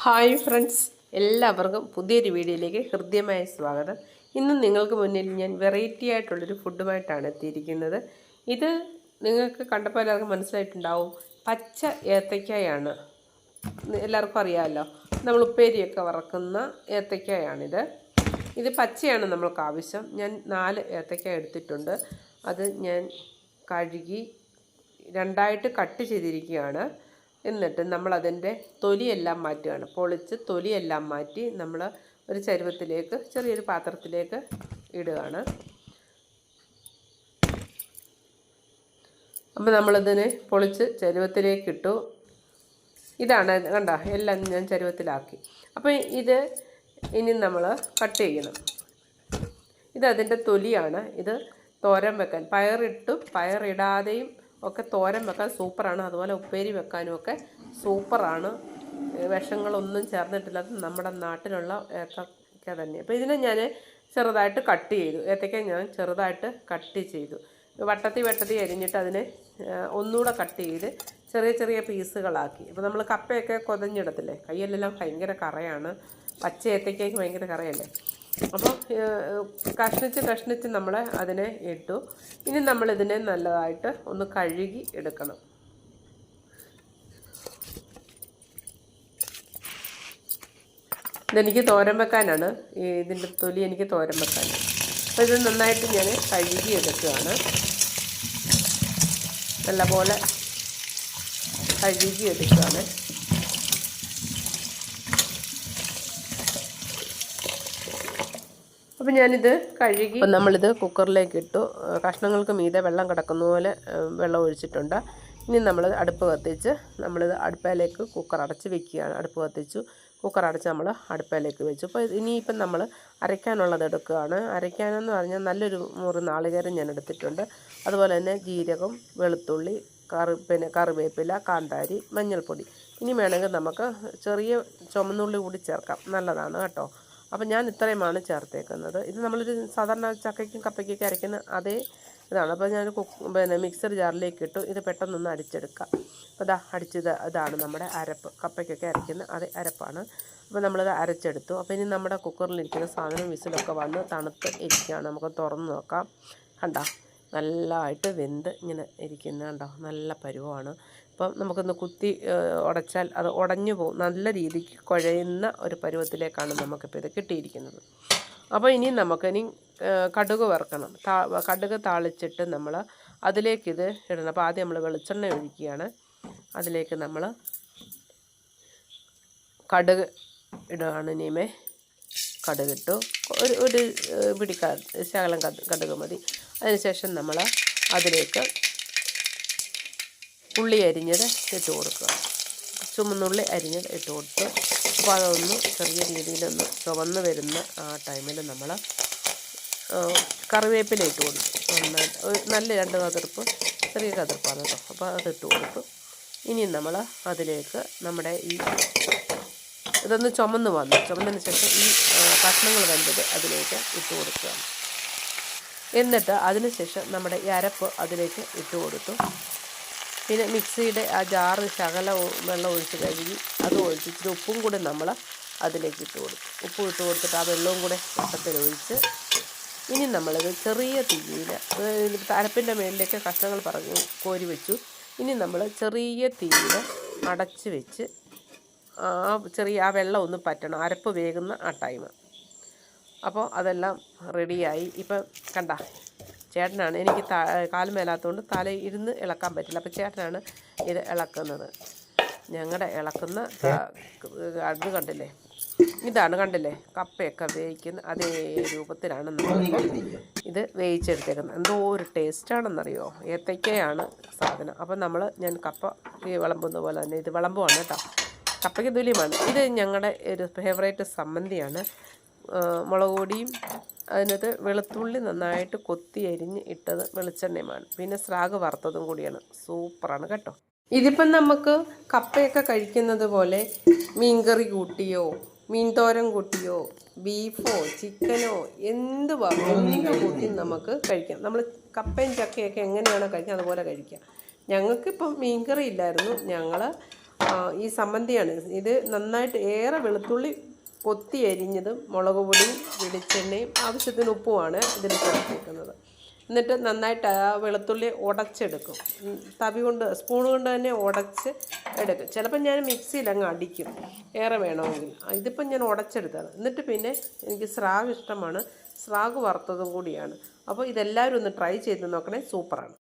Hi friends, എല്ലാവർക്കും പുതിയൊരു വീഡിയോയിലേക്ക് ഹൃദ്യമായ സ്വാഗതം. ഇന്ന് നിങ്ങൾക്ക് മുന്നിൽ ഞാൻ വെറൈറ്റി ആയിട്ടുള്ളൊരു ഫുഡുമായിട്ടാണ് എത്തിയിരിക്കുന്നത്. ഇത് നിങ്ങൾക്ക് കണ്ടപ്പോൾ എല്ലാവർക്കും മനസ്സിലായിട്ടുണ്ടാവും. പച്ച ഏത്തയ്ക്കായാണ്. എല്ലാവർക്കും അറിയാമല്ലോ, നമ്മൾ ഉപ്പേരിയൊക്കെ വറക്കുന്ന ഏത്തയ്ക്കായാണിത്. ഇത് പച്ചയാണ് നമ്മൾക്ക് ആവശ്യം. ഞാൻ 4 ഏത്തയ്ക്ക എടുത്തിട്ടുണ്ട്. അത് ഞാൻ കഴുകി രണ്ടായിട്ട് കട്ട് ചെയ്തിരിക്കുകയാണ്. എന്നിട്ട് നമ്മളതിൻ്റെ തൊലിയെല്ലാം മാറ്റുകയാണ്. പൊളിച്ച് തൊലിയെല്ലാം മാറ്റി നമ്മൾ ഒരു ചരുവത്തിലേക്ക്, ചെറിയൊരു പാത്രത്തിലേക്ക് ഇടുകയാണ്. അപ്പോൾ നമ്മളിതിനെ പൊളിച്ച് ചരുവത്തിലേക്ക് ഇട്ടു. ഇതാണ് കണ്ട, എല്ലാം ഞാൻ ചരുവത്തിലാക്കി. അപ്പോൾ ഇത് ഇനി നമ്മൾ കട്ട് ചെയ്യണം. ഇതതിൻ്റെ തൊലിയാണ്. ഇത് തോരൻ വെക്കാൻ, പയറിട്ടും പയറിടാതെയും ഒക്കെ തോരൻ വെക്കാൻ സൂപ്പറാണ്. അതുപോലെ ഉപ്പേരി വെക്കാനും ഒക്കെ സൂപ്പറാണ്. വിഷങ്ങളൊന്നും ചേർന്നിട്ടില്ലാത്ത നമ്മുടെ നാട്ടിലുള്ള ഏത്തക്ക തന്നെ. അപ്പോൾ ഇതിനെ ഞാൻ ചെറുതായിട്ട് കട്ട് ചെയ്തു. ഏത്തക്ക ഞാൻ ചെറുതായിട്ട് കട്ട് ചെയ്തു. വട്ടത്തി അരിഞ്ഞിട്ട് അതിനെ ഒന്നുകൂടെ കട്ട് ചെയ്ത് ചെറിയ ചെറിയ പീസുകളാക്കി. ഇപ്പോൾ നമ്മൾ കപ്പയൊക്കെ കൊതഞ്ഞിടത്തില്ലേ, കയ്യിലെല്ലാം ഭയങ്കര കറയാണ്. പച്ച ഏത്തയ്ക്കയ്ക്ക് ഭയങ്കര കറയല്ലേ. അപ്പോൾ കഷ്ണിച്ച് നമ്മൾ അതിനെ ഇട്ടു. ഇനി നമ്മളിതിനെ നല്ലതായിട്ട് ഒന്ന് കഴുകി എടുക്കണം. ഇതെനിക്ക് തോരൻ വെക്കാനാണ്. ഇതിൻ്റെ തൊലി എനിക്ക് തോരൻ വെക്കാനാണ്. അപ്പോൾ ഇത് നന്നായിട്ട് ഞാൻ കഴുകി എടുക്കുകയാണ്. നല്ലപോലെ കഴുകി എടുക്കുകയാണ്. അപ്പോൾ ഞാനിത് കഴുകി നമ്മളിത് കുക്കറിലേക്ക് ഇട്ടു. കഷ്ണങ്ങൾക്ക് മീതെ വെള്ളം കിടക്കുന്ന പോലെ വെള്ളം ഒഴിച്ചിട്ടുണ്ട്. ഇനി നമ്മൾ അടുപ്പ് കത്തിച്ച് നമ്മളിത് അടുപ്പയിലേക്ക് കുക്കർ അടച്ച് വെക്കുകയാണ്. അടുപ്പ് കത്തിച്ചു, കുക്കർ അടച്ച് നമ്മൾ അടുപ്പയിലേക്ക് വെച്ചു. അപ്പോൾ ഇനിയിപ്പം നമ്മൾ അരയ്ക്കാനുള്ളത് എടുക്കുകയാണ്. അരയ്ക്കാനെന്ന് പറഞ്ഞാൽ നല്ലൊരു മുറി നാളികേരം ഞാൻ എടുത്തിട്ടുണ്ട്. അതുപോലെ തന്നെ ജീരകം, വെളുത്തുള്ളി, കറിവേപ്പില, കാന്താരി, മഞ്ഞൾപ്പൊടി. ഇനി വേണമെങ്കിൽ നമുക്ക് ചെറിയ ചുമന്നുള്ളി കൂടി ചേർക്കാം, നല്ലതാണ് കേട്ടോ. അപ്പോൾ ഞാൻ ഇത്രയുമാണ് ചേർത്തേക്കുന്നത്. ഇത് നമ്മളൊരു സാധാരണ ചക്കയ്ക്കും കപ്പയ്ക്കൊക്കെ അരയ്ക്കുന്ന അതേ ഇതാണ്. അപ്പോൾ ഞാൻ മിക്സർ ജാറിലേക്ക് ഇട്ടു. ഇത് പെട്ടെന്നൊന്ന് അടിച്ചെടുക്കാം. അപ്പോൾ ഇതാണ് നമ്മുടെ അരപ്പ്. കപ്പയ്ക്കൊക്കെ അരയ്ക്കുന്ന അതേ അരപ്പാണ്. അപ്പോൾ നമ്മളത് അരച്ചെടുത്തു. അപ്പോൾ ഇനി നമ്മുടെ കുക്കറിലിരിക്കുന്ന സാധനം വിസിലൊക്കെ വന്ന് തണുത്ത് ഇരിക്കുകയാണ്. നമുക്ക് തുറന്ന് നോക്കാം. കണ്ടോ, നല്ലതായിട്ട് വെന്ത് ഇങ്ങനെ ഇരിക്കുന്ന കണ്ടോ, നല്ല പരുവമാണ്. അപ്പം നമുക്കൊന്ന് കുത്തി ഉടച്ചാൽ അത് ഉടഞ്ഞു പോകും. നല്ല രീതിക്ക് കുഴയുന്ന ഒരു പരുവത്തിലേക്കാണ് നമുക്കിപ്പോൾ ഇത് കിട്ടിയിരിക്കുന്നത്. അപ്പോൾ ഇനി നമുക്കിനി കടുക് വറുക്കണം. കടുക് താളിച്ചിട്ട് നമ്മൾ അതിലേക്കിത് ഇടണം. അപ്പോൾ ആദ്യം നമ്മൾ വെളിച്ചെണ്ണ ഒഴിക്കുകയാണ്. അതിലേക്ക് നമ്മൾ കടുക് ഇടുകയാണ്. ഇനിമേ കടുകിട്ടു. ഒരു ശകലം കടുക് മതി. അതിനുശേഷം നമ്മൾ അതിലേക്ക് ഉള്ളി അരിഞ്ഞത് ഇട്ട് കൊടുക്കുക. ചുമന്നുള്ളി അരിഞ്ഞത് ഇട്ട് കൊടുത്ത് അപ്പോൾ അതൊന്ന് ചെറിയ രീതിയിലൊന്ന് ചുവന്ന് വരുന്ന ആ ടൈമിൽ നമ്മൾ കറിവേപ്പില ഇട്ട് കൊടുക്കും. നല്ല 2 കതിർപ്പ്, ചെറിയ കതിർപ്പാണ് കേട്ടോ. അപ്പോൾ അതിട്ട് കൊടുക്കും. ഇനി നമ്മൾ അതിലേക്ക് നമ്മുടെ ഇതൊന്ന് ചുമന്നതിന് ശേഷം ഈ കഷ്ണങ്ങൾ വെന്തത് അതിലേക്ക് ഇട്ട് കൊടുക്കുകയാണ്. എന്നിട്ട് അതിന് ശേഷം നമ്മുടെ ഈ അരപ്പ് അതിലേക്ക് ഇട്ട് കൊടുത്തു. പിന്നെ മിക്സിയുടെ ആ ജാറ് ശകല വെള്ളം ഒഴിച്ച് കഴുകി അത് ഒഴിച്ച് ഇച്ചിരി ഉപ്പും കൂടി നമ്മൾ അതിലേക്ക് ഇട്ട് കൊടുക്കും. ഉപ്പ് ഇട്ട് കൊടുത്തിട്ട് ആ വെള്ളവും കൂടെ വട്ടത്തിലൊഴിച്ച് ഇനി നമ്മളിത് ചെറിയ തീയിൽ അരപ്പിൻ്റെ മേളിലേക്ക് കഷ്ണങ്ങൾ കോരി വെച്ചു. ഇനി നമ്മൾ ചെറിയ തീയിൽ അടച്ച് വെച്ച് ആ വെള്ളം ഒന്ന് പറ്റണം, അരപ്പ് വേകുന്ന ആ ടൈം. അപ്പോൾ അതെല്ലാം റെഡിയായി. ഇപ്പം കണ്ട, ചേട്ടനാണ്. എനിക്ക് കാല് മേലാത്തതുകൊണ്ട് തല ഇരുന്ന് ഇളക്കാൻ പറ്റില്ല. അപ്പോൾ ചേട്ടനാണ് ഇത് ഇളക്കുന്നത്. ഞങ്ങളുടെ ഇളക്കുന്ന അത് കണ്ടില്ലേ, ഇതാണ് കണ്ടില്ലേ, കപ്പയൊക്കെ വേവിക്കുന്ന അതേ രൂപത്തിലാണ് നമ്മൾ ഇത് വേവിച്ചെടുത്തേക്കുന്നത്. എന്തോ ഒരു ടേസ്റ്റാണെന്നറിയോ, ഏത്തയ്ക്കയാണ് സാധനം. അപ്പം ഞാൻ കപ്പ വിളമ്പുന്ന പോലെ തന്നെ ഇത് വിളമ്പുവാണ് കേട്ടോ. കപ്പയ്ക്ക് തുല്യമാണ്. ഇത് ഞങ്ങളുടെ ഒരു ഫേവറേറ്റ് സമ്മന്തിയാണ്. മുളക് പൊടിയും അതിനകത്ത് വെളുത്തുള്ളി നന്നായിട്ട് കൊത്തി അരിഞ്ഞ് ഇട്ടത് വെളിച്ചെണ്ണയുമാണ്. പിന്നെ സ്രാഗ് വറുത്തതും കൂടിയാണ്. സൂപ്പറാണ് കേട്ടോ. ഇതിപ്പം നമുക്ക് കപ്പയൊക്കെ കഴിക്കുന്നത് പോലെ മീൻകറി കൂട്ടിയോ മീൻ തോരൻ കൂട്ടിയോ ബീഫോ ചിക്കനോ എന്ത് കൂട്ടി നമുക്ക് കഴിക്കാം. നമ്മൾ കപ്പയും ചക്കയൊക്കെ എങ്ങനെയാണോ കഴിക്കുക അതുപോലെ കഴിക്കാം. ഞങ്ങൾക്കിപ്പം മീൻകറി ഇല്ലായിരുന്നു. ഞങ്ങൾ ഈ സമ്മന്തിയാണ്. ഇത് നന്നായിട്ട് ഏറെ വെളുത്തുള്ളി കൊത്തി അരിഞ്ഞതും മുളക് പൊടിയും വെളിച്ചെണ്ണയും ആവശ്യത്തിന് ഉപ്പുമാണ് ഇതിൽ ചേർത്തിരിക്കുന്നത്. എന്നിട്ട് നന്നായിട്ട് ആ വെളുത്തുള്ളി ഉടച്ചെടുക്കും. തവി കൊണ്ട് സ്പൂൺ കൊണ്ട് തന്നെ ഉടച്ച് എടുക്കും. ചിലപ്പോൾ ഞാൻ മിക്സിയിൽ അങ്ങ് അടിക്കും ഏറെ വേണമെങ്കിൽ. ഇതിപ്പം ഞാൻ ഉടച്ചെടുത്താണ്. എന്നിട്ട് പിന്നെ എനിക്ക് സ്രാഗ് ഇഷ്ടമാണ്, സ്രാഗ് വറുത്തതും കൂടിയാണ്. അപ്പോൾ ഇതെല്ലാവരും ഒന്ന് ട്രൈ ചെയ്ത് നോക്കണേ, സൂപ്പറാണ്.